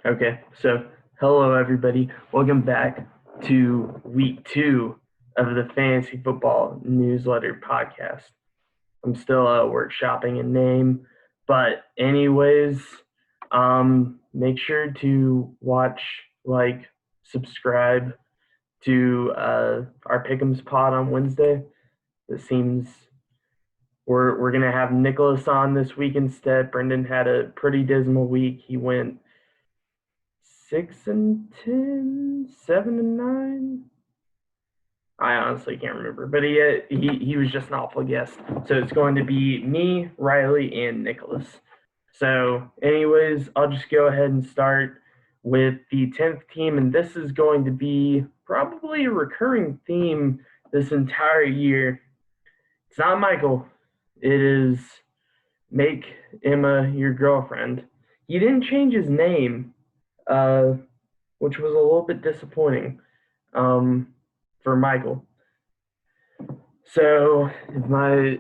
Okay, so hello everybody. Welcome back to week 2 of the Fantasy Football Newsletter podcast. I'm still workshopping a name, but anyways, make sure to watch, subscribe to our Pick'ems pod on Wednesday. It seems we're gonna have Nicholas on this week instead. Brendan had a pretty dismal week. He went 6-10, 7-9. I honestly can't remember, but he was just an awful guest. So it's going to be me, Riley, and Nicholas. So, anyways, I'll just go ahead and start with the 10th team, and this is going to be probably a recurring theme this entire year. It's not Michael. It is make Emma your girlfriend. He didn't change his name, uh, which was a little bit disappointing for Michael. So if my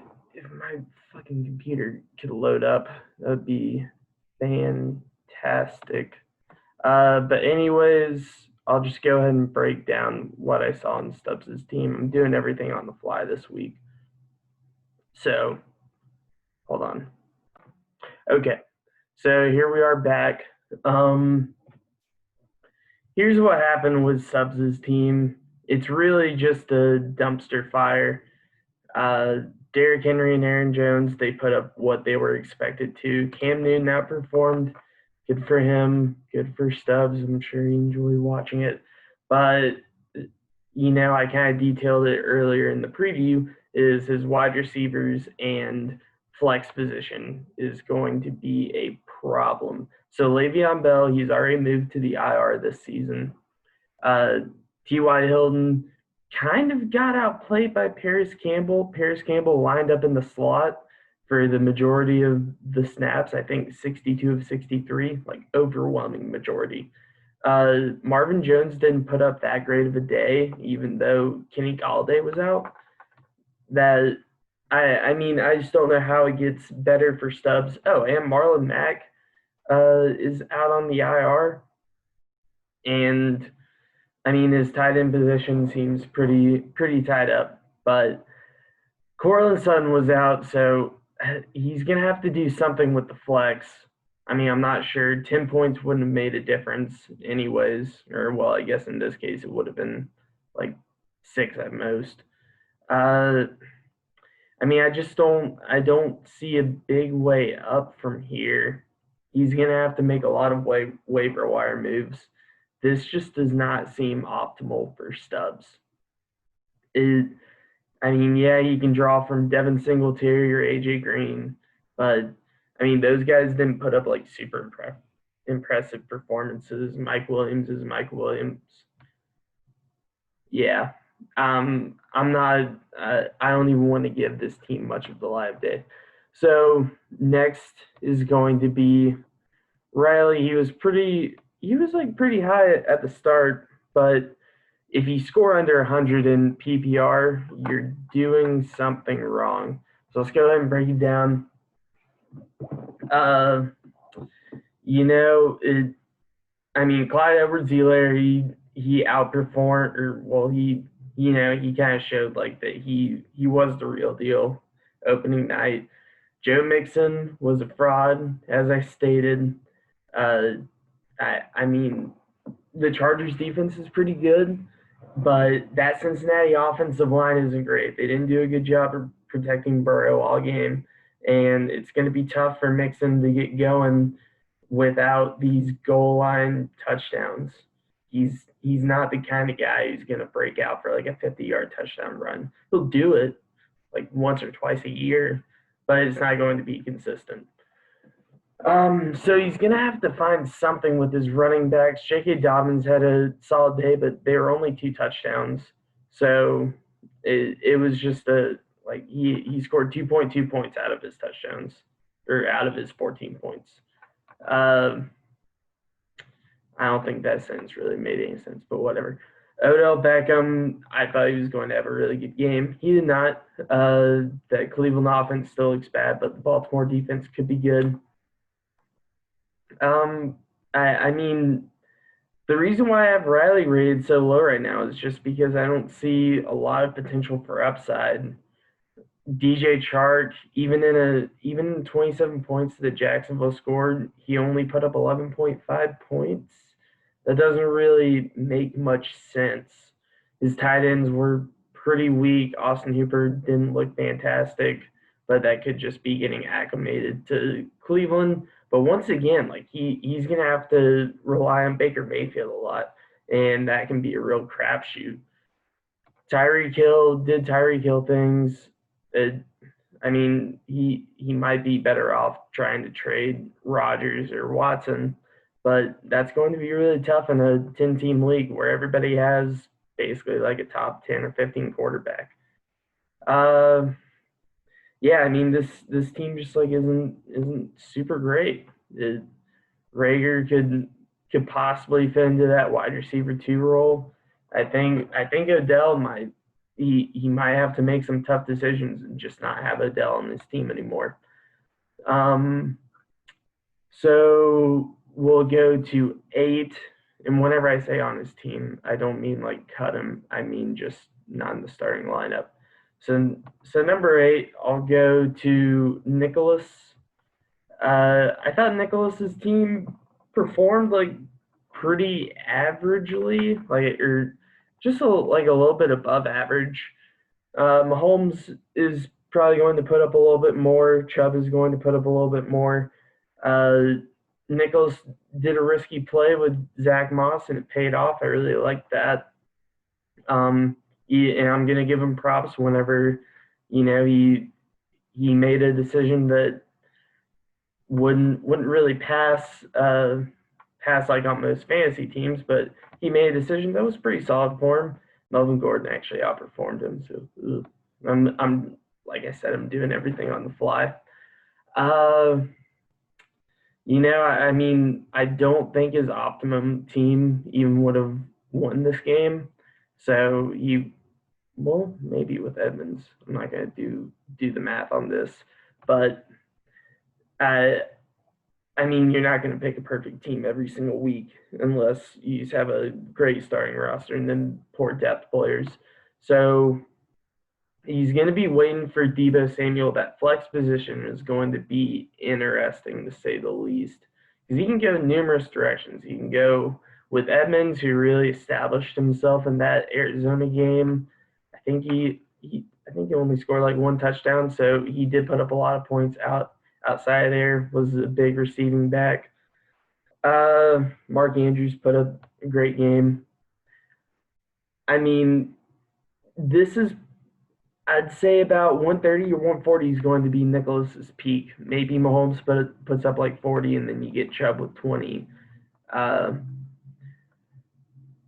fucking computer could load up, that'd be fantastic. But anyways, I'll just go ahead and break down what I saw in Stubbs' team. I'm doing everything on the fly this week. So hold on. Okay. So here we are back. Um, Here's what happened with Stubbs' team. It's really just a dumpster fire. Uh, Derrick Henry and Aaron Jones, they put up what they were expected to. Cam Newton outperformed. Good for him. Good for Stubbs. I'm sure he enjoyed watching it. But, I kind of detailed it earlier in the preview, is his wide receivers and flex position is going to be a problem. So Le'Veon Bell, he's already moved to the IR this season. Uh, T.Y. Hilton kind of got outplayed by Paris Campbell. Paris Campbell lined up in the slot for the majority of the snaps. I think 62 of 63, like overwhelming majority. Marvin Jones didn't put up that great of a day, even though Kenny Golladay was out. That I just don't know how it gets better for Stubbs. Oh, and Marlon Mack is out on the IR, and his tight end position seems pretty tied up, but Courtland Sutton was out, so he's gonna have to do something with the flex. I'm not sure. 10 points wouldn't have made a difference, anyways. Or well, I guess in this case it would have been like 6 at most. Uh, I don't see a big way up from here. He's gonna have to make a lot of waiver wire moves. This just does not seem optimal for Stubbs. It, yeah, he can draw from Devin Singletary or AJ Green, but those guys didn't put up like super impressive performances. Mike Williams is Mike Williams. Yeah, I'm not. I don't even want to give this team much of the live day. So next is going to be Riley. He was pretty high at the start, but if you score under 100 in PPR, you're doing something wrong. So let's go ahead and break it down. Uh, Clyde Edwards-Helaire, he outperformed, he kind of showed like that he was the real deal opening night. Joe Mixon was a fraud, as I stated. Uh, the Chargers defense is pretty good, but that Cincinnati offensive line isn't great. They didn't do a good job of protecting Burrow all game, and it's going to be tough for Mixon to get going without these goal line touchdowns. He's not the kind of guy who's going to break out for like a 50-yard touchdown run. He'll do it like once or twice a year, but it's not going to be consistent. So he's gonna have to find something with his running backs. J.K. Dobbins had a solid day, but they were only 2 touchdowns. So it was just he scored 2.2 points out of his touchdowns, or out of his 14 points. I don't think that sentence really made any sense, but whatever. Odell Beckham, I thought he was going to have a really good game. He did not. That Cleveland offense still looks bad, but the Baltimore defense could be good. I mean, the reason why I have Riley rated so low right now is just because I don't see a lot of potential for upside. DJ Chark, even 27 points that Jacksonville scored, he only put up 11.5 points. That doesn't really make much sense. His tight ends were pretty weak. Austin Hooper didn't look fantastic, but that could just be getting acclimated to Cleveland. But once again, like he's gonna have to rely on Baker Mayfield a lot, and that can be a real crapshoot. Tyreek Hill did Tyreek Hill things. It, I mean, he might be better off trying to trade Rodgers or Watson, but that's going to be really tough in a 10-team league where everybody has basically like a top 10 or 15 quarterback. Uh, yeah, I mean this team just like isn't super great. Rager could possibly fit into that wide receiver 2 role. I think Odell might he might have to make some tough decisions and just not have Odell on this team anymore. Um, so we'll go to 8. And whenever I say on his team, I don't mean like cut him. I mean just not in the starting lineup. So number 8, I'll go to Nicholas. I thought Nicholas's team performed like pretty averagely, like or just like a little bit above average. Mahomes is probably going to put up a little bit more. Chubb is going to put up a little bit more. Uh, Nichols did a risky play with Zach Moss and it paid off. I really like that. And I'm gonna give him props whenever, he made a decision that wouldn't really pass like on most fantasy teams, but he made a decision that was pretty solid for him. Melvin Gordon actually outperformed him, so I'm like I said, I'm doing everything on the fly. Uh, I mean, I don't think his optimum team even would have won this game. So well, maybe with Edmonds. I'm not gonna do the math on this, but I I mean, you're not going to pick a perfect team every single week unless you just have a great starting roster and then poor depth players. So he's going to be waiting for Deebo Samuel. That flex position is going to be interesting to say the least because he can go numerous directions. He can go with Edmonds, who really established himself in that Arizona game. I think he only scored like one touchdown, so he did put up a lot of points outside of there. Was a big receiving back. Mark Andrews put up a great game. I mean, this is I'd say about 130 or 140 is going to be Nicholas's peak. Maybe Mahomes puts up like 40, and then you get Chubb with 20. Uh,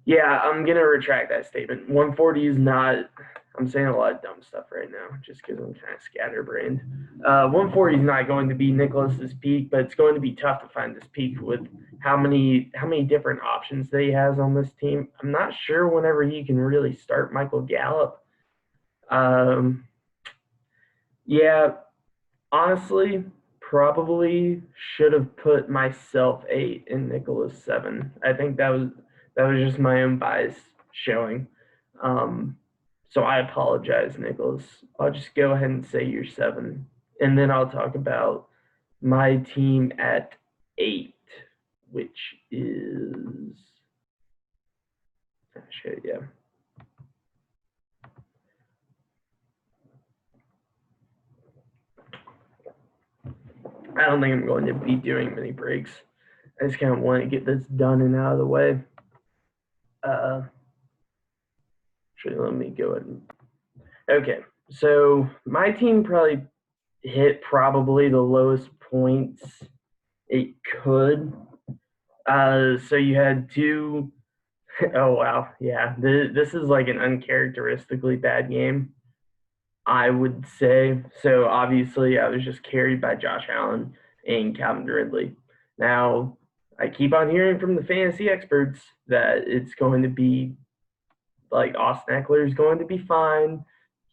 yeah, I'm gonna retract that statement. 140 is not. I'm saying a lot of dumb stuff right now, just because I'm kind of scatterbrained. 140 is not going to be Nicholas's peak, but it's going to be tough to find this peak with how many different options that he has on this team. I'm not sure whenever he can really start Michael Gallup. Um, yeah, honestly, probably should have put myself 8 and Nicholas 7. I think that was just my own bias showing. Um, so I apologize, Nicholas. I'll just go ahead and say you're 7, and then I'll talk about my team at 8, which is shit, yeah. I don't think I'm going to be doing many breaks. I just kind of want to get this done and out of the way. Actually, let me go ahead and. Okay, so my team probably hit probably the lowest points it could. So you had two. Oh wow, yeah. This is like an uncharacteristically bad game, I would say. So obviously, I was just carried by Josh Allen and Calvin Ridley. Now, I keep on hearing from the fantasy experts that it's going to be like Austin Ekeler is going to be fine.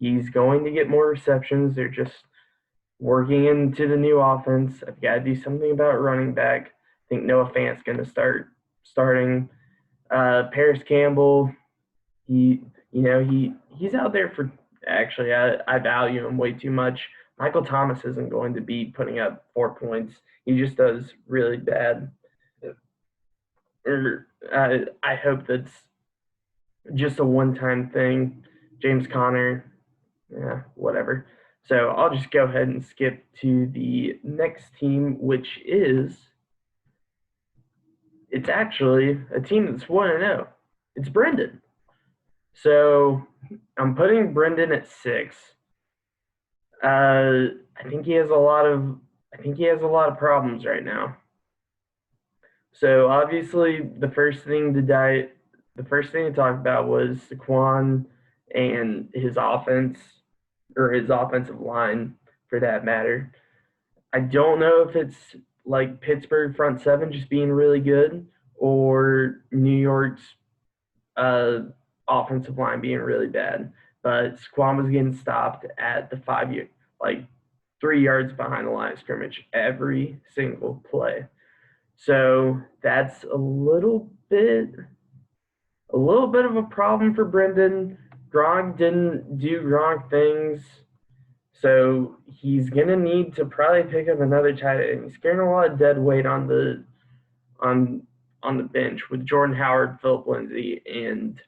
He's going to get more receptions. They're just working into the new offense. I've got to do something about running back. think Noah Fant's going to start starting. Paris Campbell, he's out there for actually I value him way too much. Michael Thomas isn't going to be putting up 4 points. He just does really bad. I hope that's just a one-time thing. James Conner, yeah, whatever. So I'll just go ahead and skip to the next team, which is it's actually a team that's 1-0. It's Brendan. So I'm putting Brendan at 6. I think he has a lot of problems right now. So obviously the first thing to talk about was Saquon and his offense, or his offensive line for that matter. I don't know if it's like Pittsburgh front seven just being really good or New York's offensive line being really bad. But Saquon was getting stopped at the 5-yard, like 3 yards behind the line of scrimmage every single play. So that's a little bit of a problem for Brendan. Gronk didn't do Gronk things. So he's gonna need to probably pick up another tight end. He's carrying a lot of dead weight on the bench with Jordan Howard, Philip Lindsay, and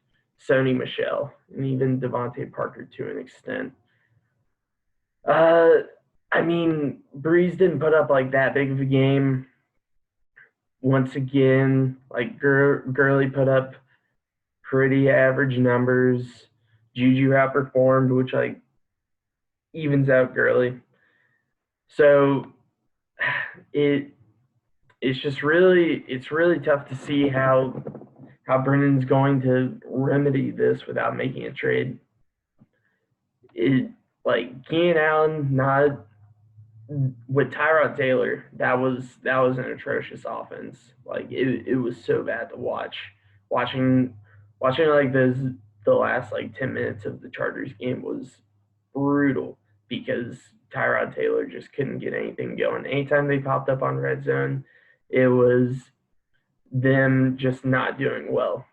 Sony Michel, and even Devontae Parker to an extent. I mean, Breeze didn't put up like that big of a game. Once again, like Gurley put up pretty average numbers. Juju outperformed, which like evens out Gurley. So it's really tough to see how Brennan's going to remedy this without making a trade. Like Keenan Allen, not with Tyrod Taylor, that was an atrocious offense. Like it was so bad to watch. Watching like the last like 10 minutes of the Chargers game was brutal because Tyrod Taylor just couldn't get anything going. Anytime they popped up on red zone, it was them just not doing well.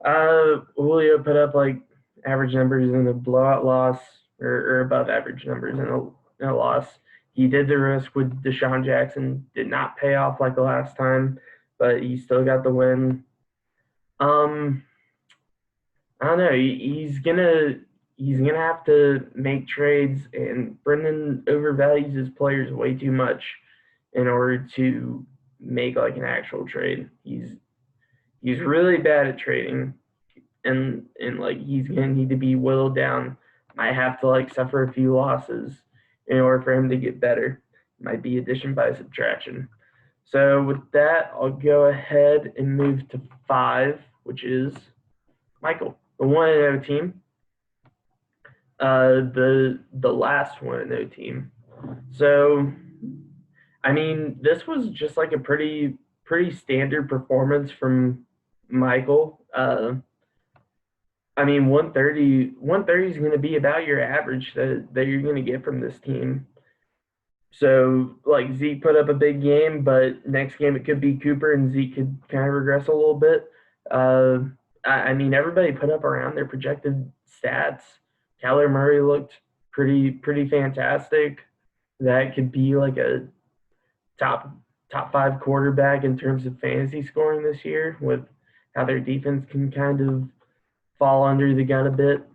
Julio put up like average numbers in a blowout loss, or above average numbers in a loss. He did the risk with Deshaun Jackson, did not pay off like the last time, but he still got the win. I don't know. He's gonna have to make trades, and Brendan overvalues his players way too much in order to make like an actual trade. He's really bad at trading, and like he's gonna need to be whittled down. Might have to like suffer a few losses in order for him to get better. Might be addition by subtraction. So with that, I'll go ahead and move to 5, which is Michael, the 1-0 team. The last 1-0 team. So, I mean, this was just like a pretty standard performance from Michael. I mean, 130 is going to be about your average that you're going to get from this team. So, like, Zeke put up a big game, but next game it could be Cooper, and Zeke could kind of regress a little bit. I mean, everybody put up around their projected stats. Kyler Murray looked pretty fantastic. That could be like a top 5 quarterback in terms of fantasy scoring this year, with how their defense can kind of fall under the gun a bit.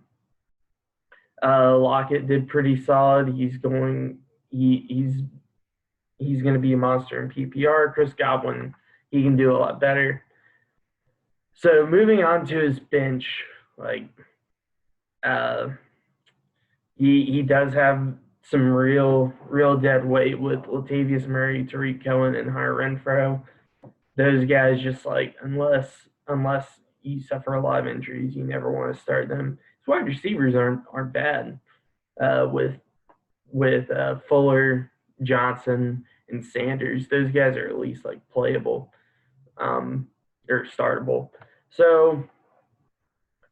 Lockett did pretty solid. He's going to be a monster in PPR. Chris Godwin, he can do a lot better. So moving on to his bench, like he does have some real dead weight with Latavius Murray, Tariq Cohen, and Hunter Renfrow. Those guys just like unless you suffer a lot of injuries, you never want to start them. His wide receivers aren't bad. With Fuller, Johnson, and Sanders, those guys are at least like playable, or startable. So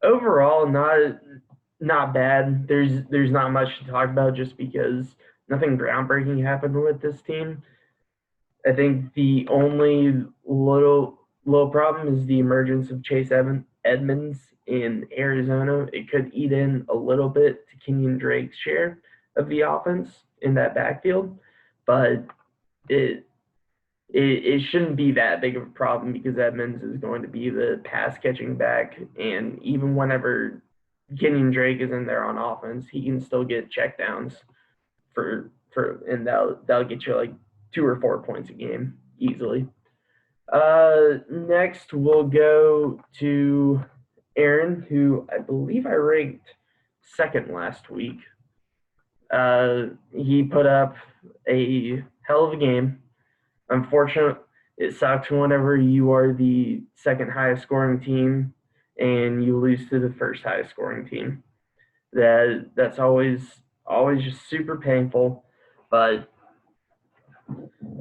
overall, not bad. There's not much to talk about just because nothing groundbreaking happened with this team. I think the only little problem is the emergence of Chase Edmonds in Arizona. It could eat in a little bit to Kenyon Drake's share of the offense in that backfield, but it it shouldn't be that big of a problem because Edmonds is going to be the pass catching back, and even whenever Kenyon Drake is in there on offense, he can still get checkdowns and that'll get you like 2 or 4 points a game easily. Next we'll go to Aaron, who I believe I ranked second last week. He put up a hell of a game. Unfortunately, it sucks whenever you are the second highest scoring team and you lose to the first highest scoring team. That's always just super painful. But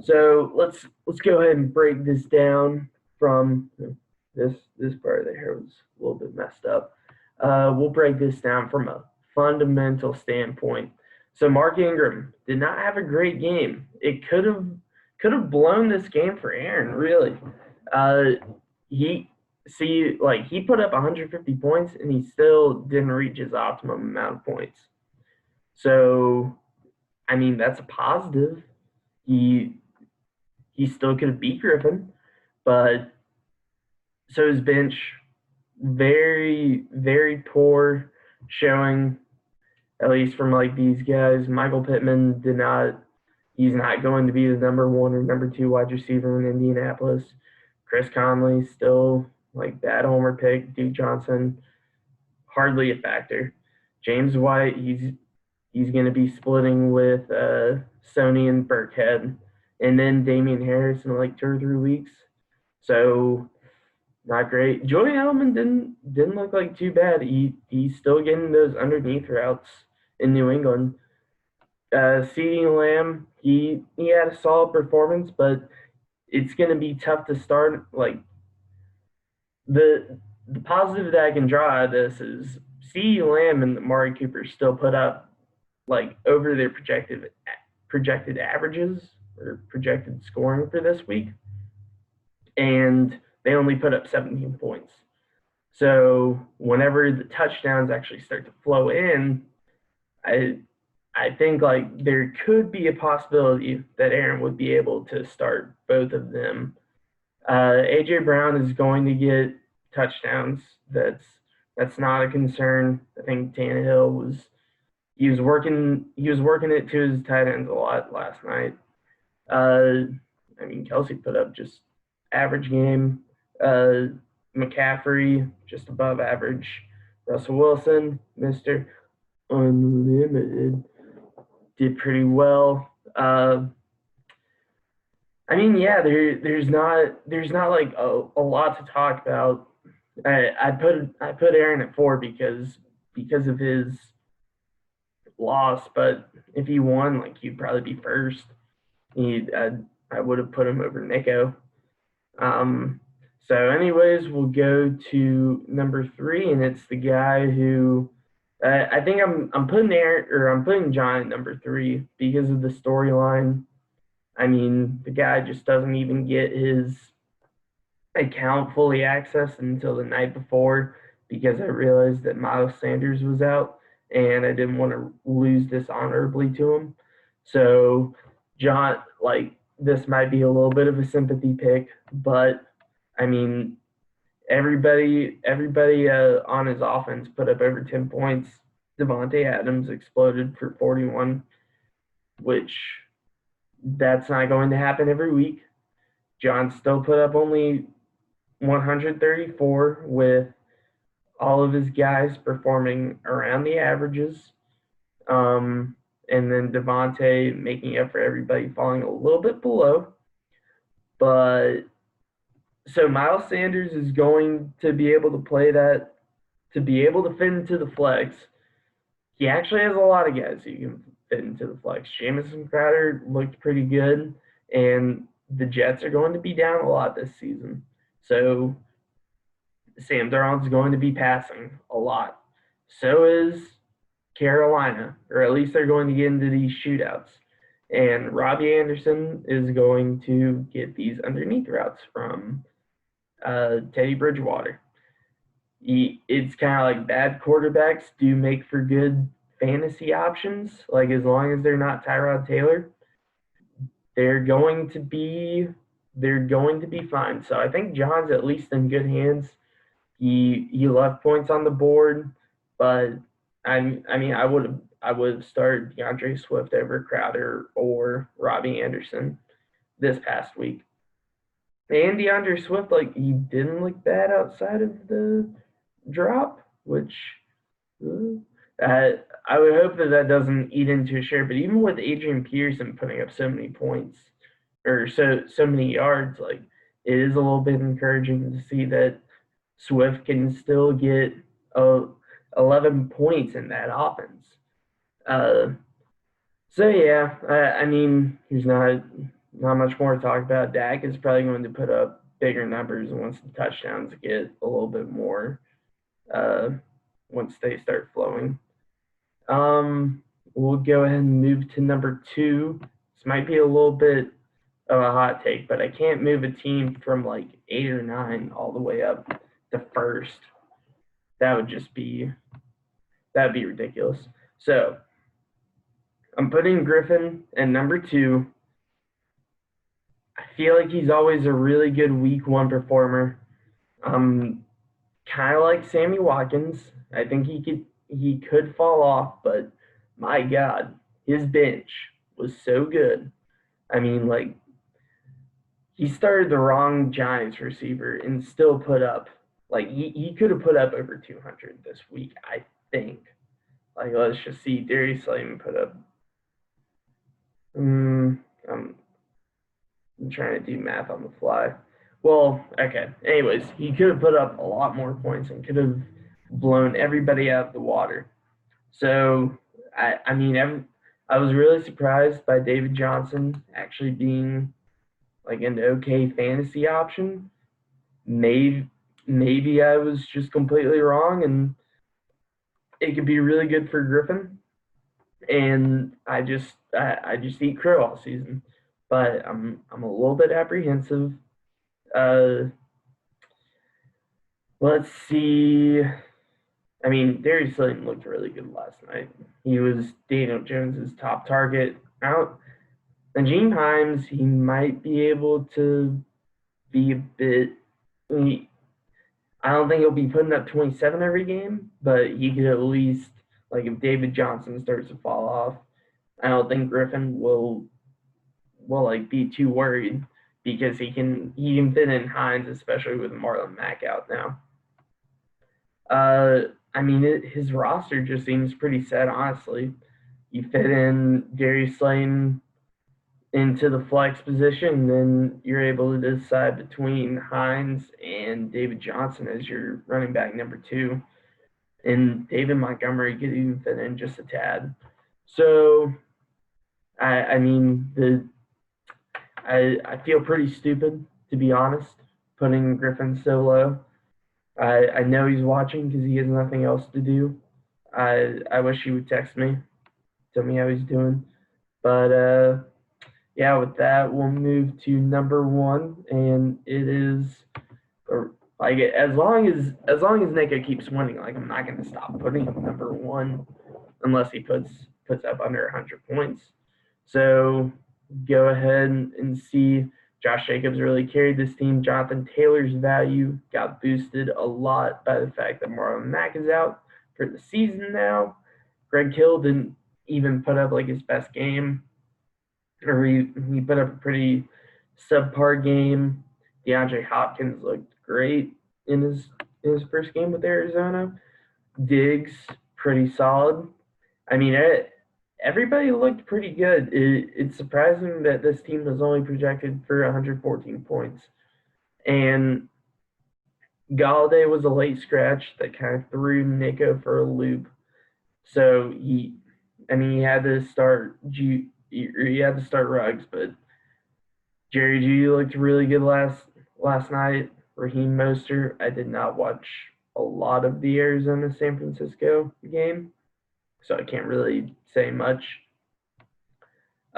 so let's go ahead and break this down from this part of the hair was a little bit messed up. We'll break this down from a fundamental standpoint. So Mark Ingram did not have a great game. It could have blown this game for Aaron, really. He he put up 150 points and he still didn't reach his optimum amount of points. So, I mean, that's a positive. He he still could have beat Griffin, but so his bench very very poor showing, at least from like these guys. Michael Pittman did not. He's not going to be the number one or number two wide receiver in Indianapolis. Chris Conley still like bad homer pick. Duke Johnson hardly a factor. James White, he's going to be splitting with Sony and Burkhead, and then Damian Harris in like 2 or 3 weeks. So not great. Julian Edelman didn't look like too bad. He's still getting those underneath routes in New England. CeeDee Lamb, he had a solid performance, but it's going to be tough to start. Like the positive that I can draw out of this is CeeDee Lamb and Amari Cooper still put up like over their projected averages or projected scoring for this week, and they only put up 17 points. So whenever the touchdowns actually start to flow in, I think like there could be a possibility that Aaron would be able to start both of them. AJ Brown is going to get touchdowns. That's not a concern. I think Tannehill was working it to his tight ends a lot last night. I mean, Kelce put up just average game. McCaffrey just above average. Russell Wilson, Mr. Unlimited, did pretty well. I mean, yeah, there's not like a lot to talk about. I put Aaron at 4 because of his loss, but if he won, like he'd probably be first. I would have put him over Nico. So, anyways, we'll go to number 3, and it's the guy who I think I'm putting Aaron or I'm putting John at number 3 because of the storyline. I mean, the guy just doesn't even get his account fully accessed until the night before because I realized that Miles Sanders was out and I didn't want to lose dishonorably to him. So, John, like, this might be a little bit of a sympathy pick, but I mean, everybody on his offense put up over 10 points. Davante Adams exploded for 41, which that's not going to happen every week. John still put up only 134 with all of his guys performing around the averages. And then Davante making up for everybody falling a little bit below. But so Miles Sanders is going to be able to play that, to be able to fit into the flex. He actually has a lot of guys who can fit into the flex. Jamison Crowder looked pretty good, and the Jets are going to be down a lot this season. So Sam Darnold's going to be passing a lot. So is Carolina, or at least they're going to get into these shootouts. And Robbie Anderson is going to get these underneath routes from Teddy Bridgewater. It's kind of like bad quarterbacks do make for good fantasy options. Like as long as they're not Tyrod Taylor, they're going to be fine. So I think John's at least in good hands. He left points on the board, but I mean I would have started DeAndre Swift over Crowder or Robbie Anderson this past week. And DeAndre Swift, like he didn't look bad outside of the drop, which I would hope that that doesn't eat into a share. But even with Adrian Peterson putting up so many points or so many yards, like it is a little bit encouraging to see that Swift can still get 11 points in that offense. Uh, so yeah, I mean, there's not much more to talk about. Dak is probably going to put up bigger numbers once the touchdowns get a little bit more uh, once they start flowing. We'll go ahead and move to number 2. This might be a little bit of a hot take, but I can't move a team from like 8 or 9 all the way up to first. That'd be ridiculous. So I'm putting Griffin at number 2. I feel like he's always a really good week 1 performer. Kind of like Sammy Watkins. I think he could fall off, but my God, his bench was so good. I mean, like he started the wrong Giants receiver and still put up like he could have put up over 200 this week, I think. Like let's just see, Darius Slayton put up. I'm trying to do math on the fly. Well, okay. Anyways, he could have put up a lot more points and could have blown everybody out of the water. So, I mean, I was really surprised by David Johnson actually being like an okay fantasy option. Maybe I was just completely wrong, and it could be really good for Griffin. And I just eat crow all season, but I'm a little bit apprehensive. Uh, let's see. I mean, Darius Slayton looked really good last night. He was Daniel Jones's top target. Out Najeem Hines, he might be able to be a bit. I don't think he'll be putting up 27 every game, but he could at least, like, if David Johnson starts to fall off, I don't think Griffin will like be too worried because he can fit in Hines, especially with Marlon Mack out now. I mean, his roster just seems pretty set, honestly. You fit in Darius Slayton into the flex position, then you're able to decide between Hines and David Johnson as your running back number 2. And David Montgomery could even fit in just a tad. So, I mean, I feel pretty stupid, to be honest, putting Griffin so low. I know he's watching because he has nothing else to do. I wish he would text me, tell me how he's doing. But yeah, with that, we'll move to number 1, and it is like as long as Nico keeps winning, like I'm not going to stop putting him number 1 unless he puts up under 100 points. So go ahead and see. Josh Jacobs really carried this team. Jonathan Taylor's value got boosted a lot by the fact that Marlon Mack is out for the season now. Greg Hill didn't even put up like his best game, or he put up a pretty subpar game. DeAndre Hopkins looked great in his first game with Arizona. Diggs pretty solid. I mean, everybody looked pretty good. It's surprising that this team was only projected for 114 points. And Galladay was a late scratch that kind of threw Nico for a loop. So he had to start Ruggs, but Jerry Jeudy looked really good last night. Raheem Mostert, I did not watch a lot of the Arizona San Francisco game, so I can't really say much.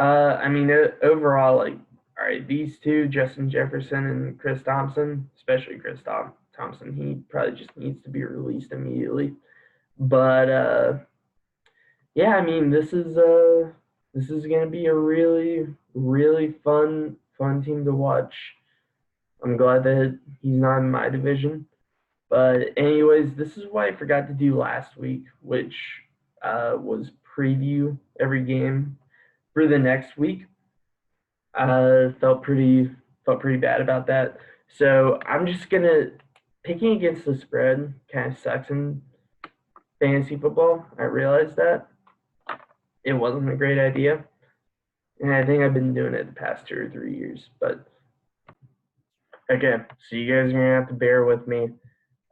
I mean, overall, like, all right, these two, Justin Jefferson and Chris Thompson, especially Chris Thompson, he probably just needs to be released immediately. But yeah, I mean, this is gonna be a really fun team to watch. I'm glad that he's not in my division. But anyways, this is what I forgot to do last week, which was preview every game for the next week. Felt pretty bad about that. So I'm just gonna picking against the spread kind of sucks in fantasy football. I realized that it wasn't a great idea, and I think I've been doing it the past 2 or 3 years. But okay, so you guys are gonna have to bear with me.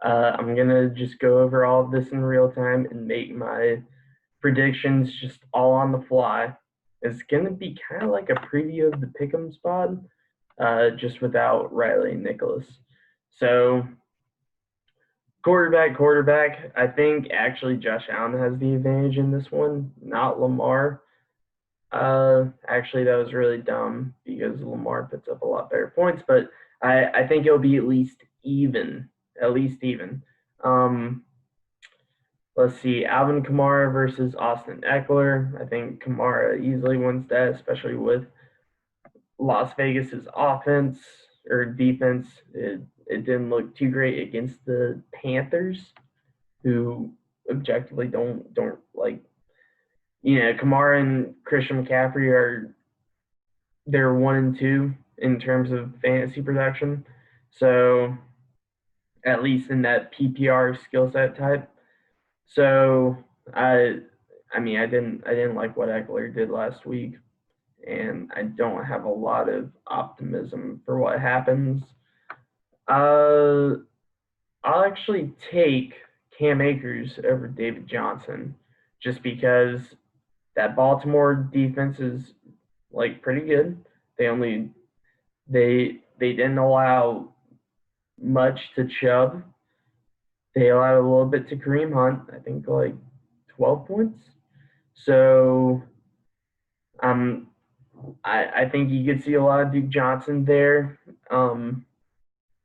I'm gonna just go over all of this in real time and make my predictions just all on the fly. It's gonna be kind of like a preview of the Pick'em spot, just without Riley and Nicholas. So quarterback. I think actually Josh Allen has the advantage in this one, not Lamar. Actually, that was really dumb because Lamar puts up a lot better points, but I think it'll be at least even. At least even. Um, let's see, Alvin Kamara versus Austin Eckler. I think Kamara easily wins that, especially with Las Vegas's offense or defense. It didn't look too great against the Panthers, who objectively don't like. Kamara and Christian McCaffrey they're 1 and 2 in terms of fantasy production. So at least in that PPR skill set type. So I mean I didn't like what Eckler did last week, and I don't have a lot of optimism for what happens. Uh, I'll actually take Cam Akers over David Johnson, just because that Baltimore defense is like pretty good. They only they didn't allow much to Chubb. They allowed a little bit to Kareem Hunt. I think like 12 points. So um, I think you could see a lot of Duke Johnson there,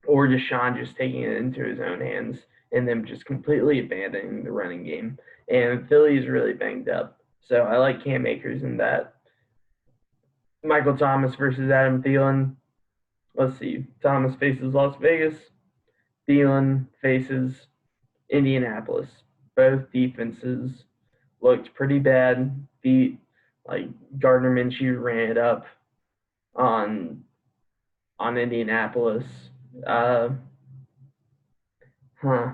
or Deshaun just taking it into his own hands and them just completely abandoning the running game. And Philly is really banged up, so I like Cam Akers in that. Michael Thomas versus Adam Thielen. Let's see. Thomas faces Las Vegas. Thielen faces Indianapolis. Both defenses looked pretty bad. Like Gardner Minshew ran it up on Indianapolis. Uh, huh.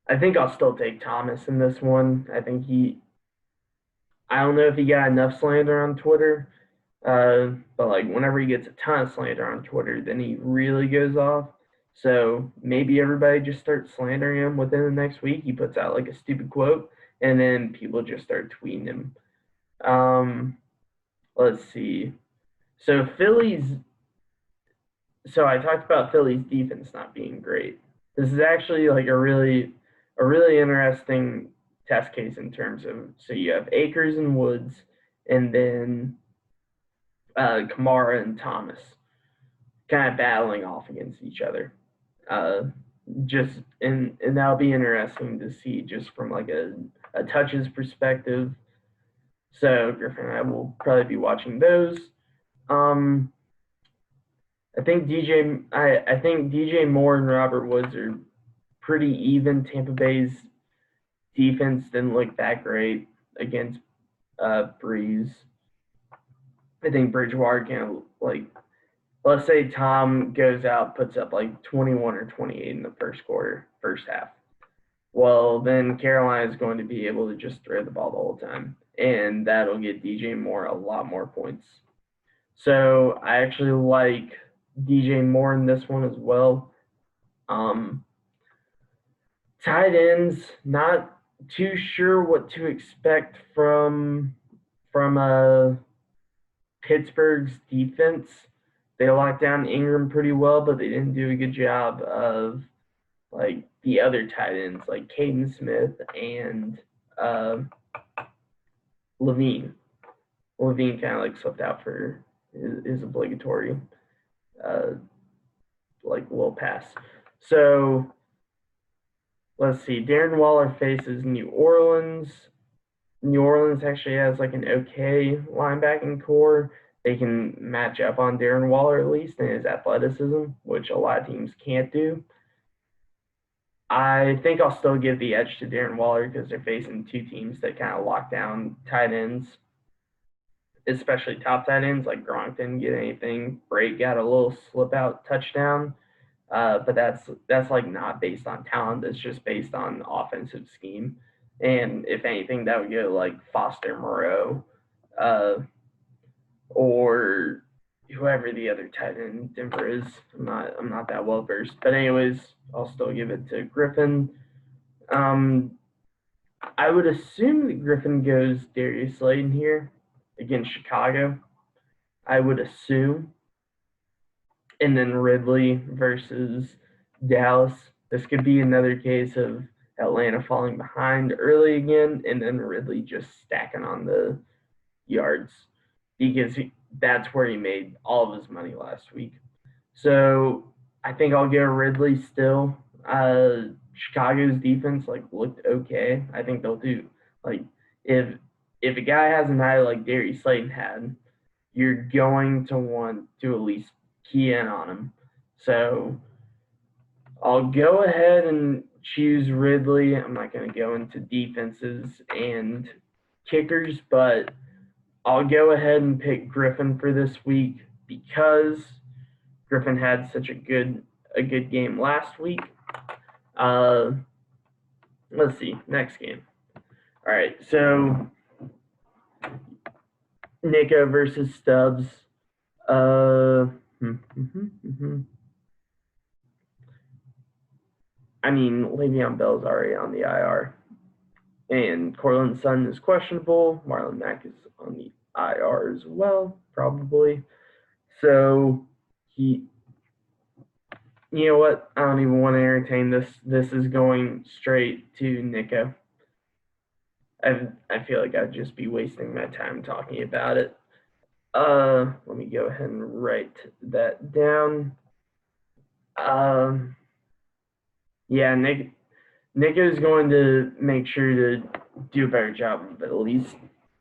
I think I'll still take Thomas in this one. I don't know if he got enough slander on Twitter, but like whenever he gets a ton of slander on Twitter, then he really goes off. So maybe everybody just starts slandering him within the next week. He puts out like a stupid quote, and then people just start tweeting him. Um, let's see. So Phillies. So I talked about Philly's defense not being great. This is actually like a really interesting test case in terms of, so you have Akers and Woods, and then Kamara and Thomas kind of battling off against each other. Uh, and that'll be interesting to see just from like a touches perspective. So Griffin and I will probably be watching those. Um, I think DJ Moore and Robert Woods are pretty even. Tampa Bay's defense didn't look that great against Breeze. I think Bridgewater can, like, let's say Tom goes out, puts up like 21 or 28 in the first half. Well, then Carolina is going to be able to just throw the ball the whole time, and that'll get DJ Moore a lot more points. So I actually like DJ Moore in this one as well. Tight ends, not too sure what to expect from Pittsburgh's defense. They locked down Ingram pretty well, but they didn't do a good job of like the other tight ends like Caden Smith and Levine. Levine kind of like slipped out for his obligatory like little pass. So let's see. Darren Waller faces New Orleans. New Orleans actually has like an okay linebacking core. They can match up on Darren Waller at least and his athleticism, which a lot of teams can't do. I think I'll still give the edge to Darren Waller because they're facing two teams that kind of lock down tight ends, especially top tight ends. Like Gronk didn't get anything. Brake got a little slip out touchdown, but that's like not based on talent. It's just based on offensive scheme. And if anything, that would go like Foster Moreau, or whoever the other tight end in Denver is. I'm not that well versed. But anyways, I'll still give it to Griffin. I would assume that Griffin goes Darius Slayton here against Chicago. I would assume. And then Ridley versus Dallas. This could be another case of Atlanta falling behind early again, and then Ridley just stacking on the yards because that's where he made all of his money last week. So I think I'll go Ridley still. Chicago's defense looked okay. I think they'll do if a guy has a night like Darius Slayton had, you're going to want to at least key in on him. So I'll go ahead and choose Ridley. I'm not going to go into defenses and kickers, but I'll go ahead and pick Griffin for this week because Griffin had such a good game last week. Let's see, next game. All right, so Nico versus Stubbs. I mean, Le'Veon Bell's already on the IR, and Courtland Sutton is questionable. Marlon Mack is on the IR as well, probably. So you know what? I don't even want to entertain this. This is going straight to Nico. I feel like I'd just be wasting my time talking about it. Let me go ahead and write that down. Yeah, Nico's going to make sure to do a better job of at least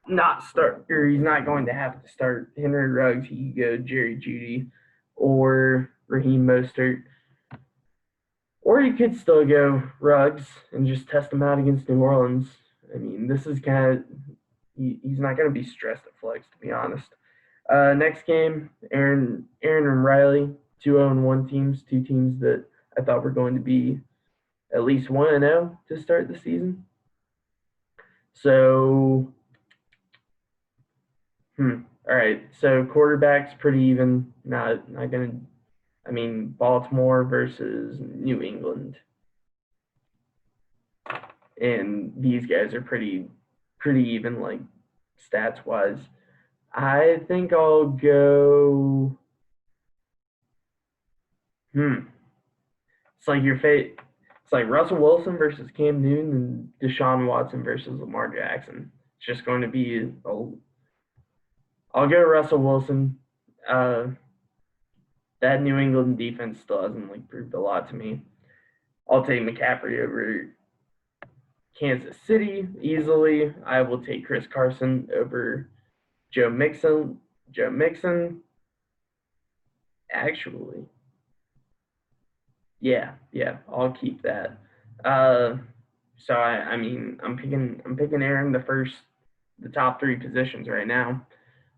not start, or he's not going to have to start Henry Ruggs. He could go Jerry Jeudy or Raheem Mostert. Or you could still go Ruggs and just test him out against New Orleans. I mean, this is kind of he's not going to be stressed at flex, to be honest. Next game, Aaron and Riley, 2-0-1 teams, two teams that I thought were going to be at least 1-0 to start the season. So, all right. So quarterback's pretty even. Not going to. I mean, Baltimore versus New England, and these guys are pretty even, like stats wise. I think I'll go. It's like it's like Russell Wilson versus Cam Newton and Deshaun Watson versus Lamar Jackson. It's just going to be I'll go Russell Wilson. That New England defense still hasn't proved a lot to me. I'll take McCaffrey over Kansas City easily. I will take Chris Carson over Joe Mixon. Actually, yeah, I'll keep that. So I mean, I'm picking Aaron the top three positions right now.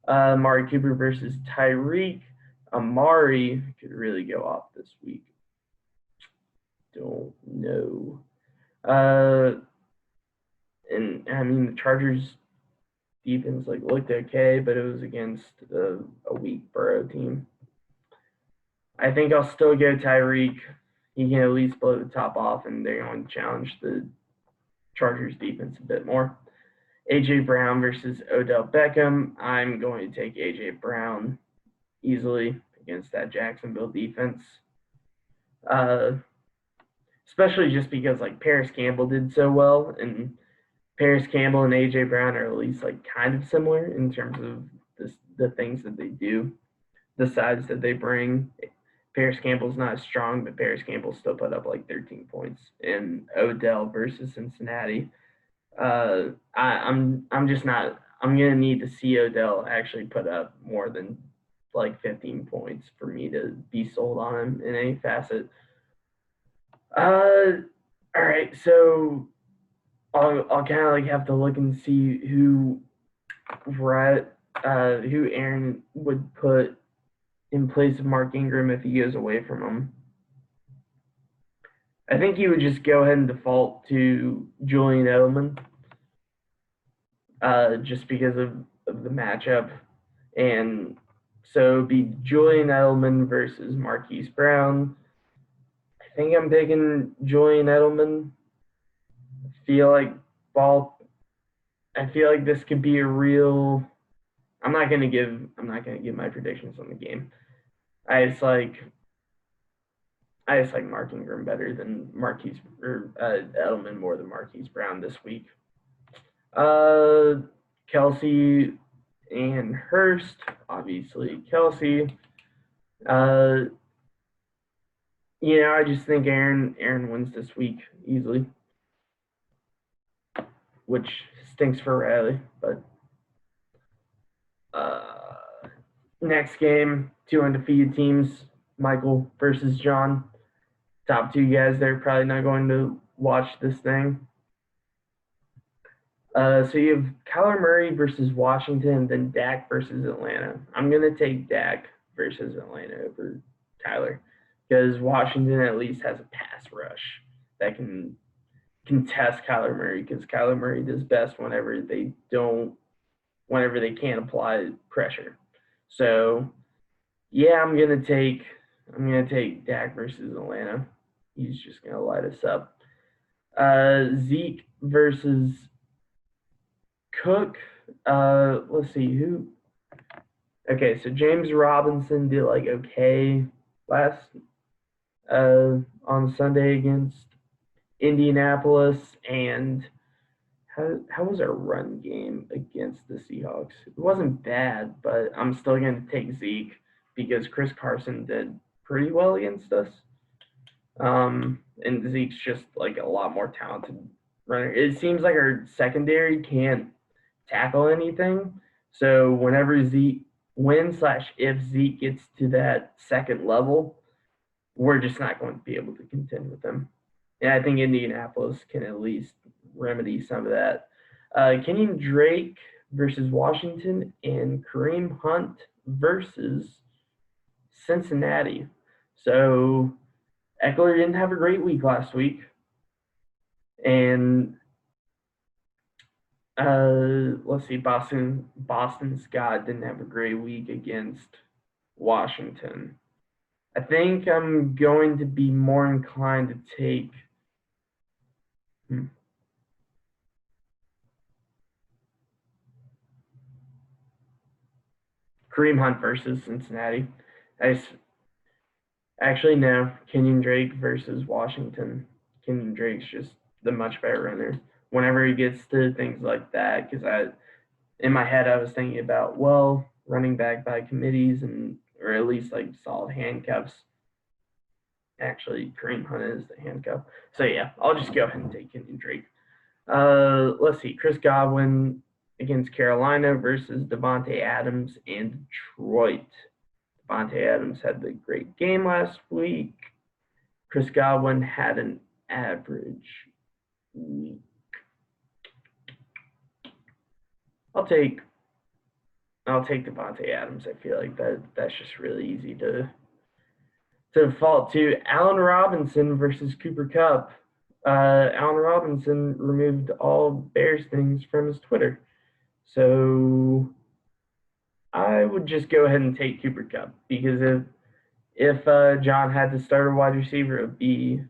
Amari Cooper versus Tyreek. Amari could really go off this week. Don't know. And I mean, the Chargers defense looked okay, but it was against a weak Burrow team. I think I'll still go Tyreek. He can at least blow the top off, and they're going to challenge the Chargers defense a bit more. A.J. Brown versus Odell Beckham. I'm going to take A.J. Brown easily against that Jacksonville defense. Especially just because Paris Campbell did so well, and Paris Campbell and AJ Brown are at least like kind of similar in terms of the things that they do, the sides that they bring. Paris Campbell's not as strong, but Paris Campbell still put up like 13 points in Odell versus Cincinnati. I'm just not. I'm gonna need to see Odell actually put up more than like 15 points for me to be sold on him in any facet. All right, so I'll kind of like have to look and see who Aaron would put in place of Mark Ingram if he goes away from him. I think he would just go ahead and default to Julian Edelman, just because of the matchup. And so it'd be Julian Edelman versus Marquise Brown. I think I'm picking Julian Edelman. I feel like this could be a real. I'm not gonna give my predictions on the game. I just like Mark Ingram better than Marquise or Edelman more than Marquise Brown this week. Kelce and Hurst, obviously Kelce. I just think Aaron wins this week easily, which stinks for Riley. But next game, 2 undefeated teams, Michael versus John. Top 2 guys, they're probably not going to watch this thing. So you have Kyler Murray versus Washington, then Dak versus Atlanta. I'm going to take Dak versus Atlanta over Kyler because Washington at least has a pass rush that can contest Kyler Murray because Kyler Murray does best whenever they can't apply pressure. So, yeah, I'm going to take Dak versus Atlanta. He's just going to light us up. Zeke versus Cook. Let's see who. Okay, so James Robinson did like okay last on Sunday against Indianapolis, and how was our run game against the Seahawks? It wasn't bad, but I'm still going to take Zeke because Chris Carson did pretty well against us. And Zeke's just like a lot more talented runner. It seems like our secondary can't tackle anything. So whenever if Zeke gets to that second level, we're just not going to be able to contend with them. And I think Indianapolis can at least remedy some of that. Kenyon Drake versus Washington and Kareem Hunt versus Cincinnati. So Eckler didn't have a great week last week. And let's see, Boston Scott didn't have a great week against Washington. I think I'm going to be more inclined to take Kareem Hunt versus Cincinnati. Actually, no. Kenyon Drake versus Washington. Kenyon Drake's just the much better runner. Whenever he gets to things like that, because in my head I was thinking about, well, running back by committees or at least like solid handcuffs. Actually, Kareem Hunt is the handcuff. So yeah, I'll just go ahead and take Kenyon Drake. Let's see, Chris Godwin against Carolina versus Davante Adams and Detroit. Davante Adams had the great game last week. Chris Godwin had an average week. I'll take Davante Adams. I feel like that's just really easy to default to. Allen Robinson versus Cooper Kupp. Allen Robinson removed all Bears things from his Twitter. So I would just go ahead and take Cooper Kupp because if John had to start a wide receiver, it would be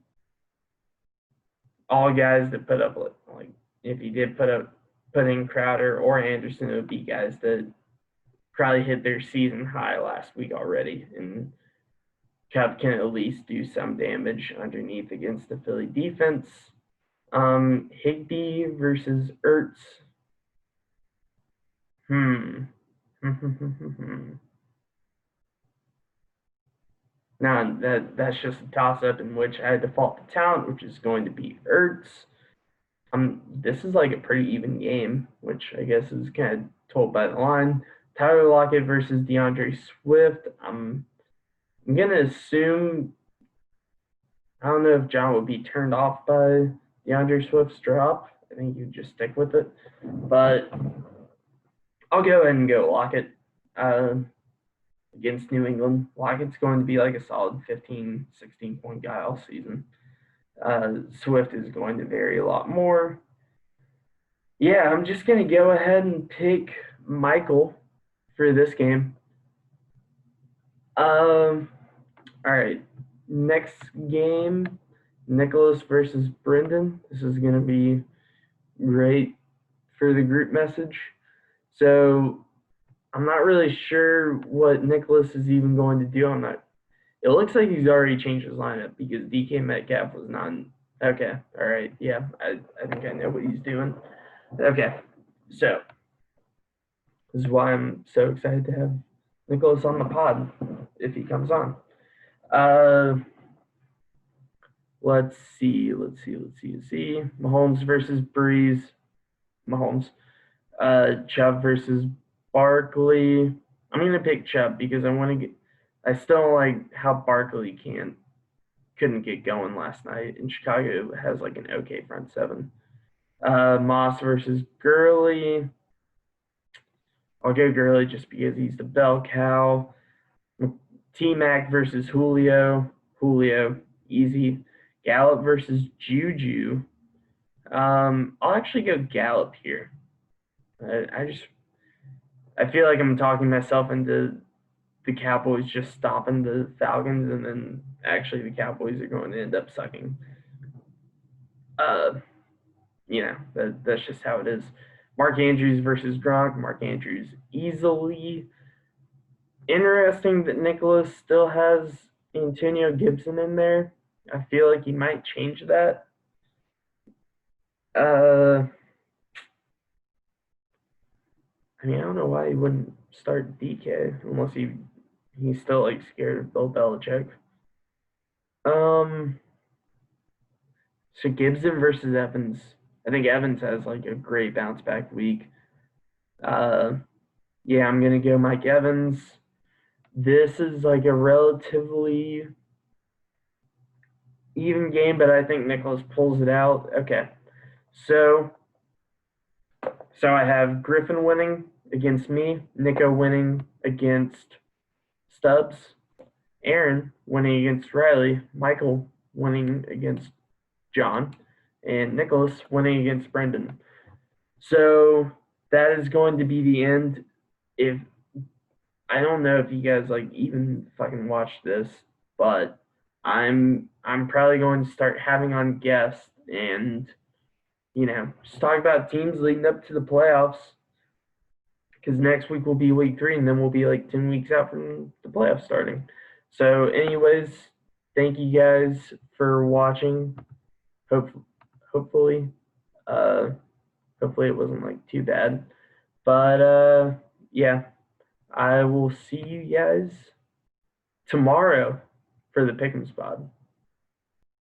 all guys that put up like if he did put in Crowder or Anderson, it would be guys that probably hit their season high last week already, and Kupp can at least do some damage underneath against the Philly defense. Higby versus Ertz. Hmm. Now that's just a toss up in which I default to talent, which is going to be Ertz. This is like a pretty even game, which I guess is kind of told by the line. Tyler Lockett versus DeAndre Swift. I'm gonna assume I don't know if John would be turned off by DeAndre Swift's drop. I think you just stick with it, but I'll go ahead and go Lockett against New England. Lockett's going to be like a solid 15, 16 point guy all season. Swift is going to vary a lot more. Yeah, I'm just going to go ahead and pick Michael for this game. All right. Next game, Nicholas versus Brendan. This is going to be great for the group message. So I'm not really sure what Nicholas is even going to do. It looks like he's already changed his lineup because DK Metcalf was not. Okay. All right. Yeah. I think I know what he's doing. Okay. So this is why I'm so excited to have Nicholas on the pod if he comes on. Let's see. Mahomes versus Breeze. Mahomes. Chubb versus Barkley. I'm gonna pick Chubb because I still don't like how Barkley couldn't get going last night, and Chicago has like an okay front seven. Moss versus Gurley. I'll go Gurley just because he's the bell cow. T Mac versus Julio. Julio, easy. Gallup versus Juju. I'll actually go Gallup here. I feel like I'm talking myself into the Cowboys just stopping the Falcons, and then actually the Cowboys are going to end up sucking. That's just how it is. Mark Andrews versus Gronk. Mark Andrews easily. Interesting that Nicholas still has Antonio Gibson in there. I feel like he might change that. I mean, I don't know why he wouldn't start DK unless he's still like scared of Bill Belichick. So Gibson versus Evans. I think Evans has like a great bounce back week. Yeah, I'm gonna go Mike Evans. This is like a relatively even game, but I think Nicholas pulls it out. Okay, so I have Griffin winning against me, Nico winning against Stubbs, Aaron winning against Riley, Michael winning against John, and Nicholas winning against Brendan. So that is going to be the end. If I don't know if you guys like even fucking watch this, but I'm probably going to start having on guests and just talk about teams leading up to the playoffs. Because next week will be week 3, and then we'll be like 10 weeks out from the playoffs starting. So, anyways, thank you guys for watching. Hopefully, hopefully it wasn't like too bad. But yeah, I will see you guys tomorrow for the Pick'em Pod.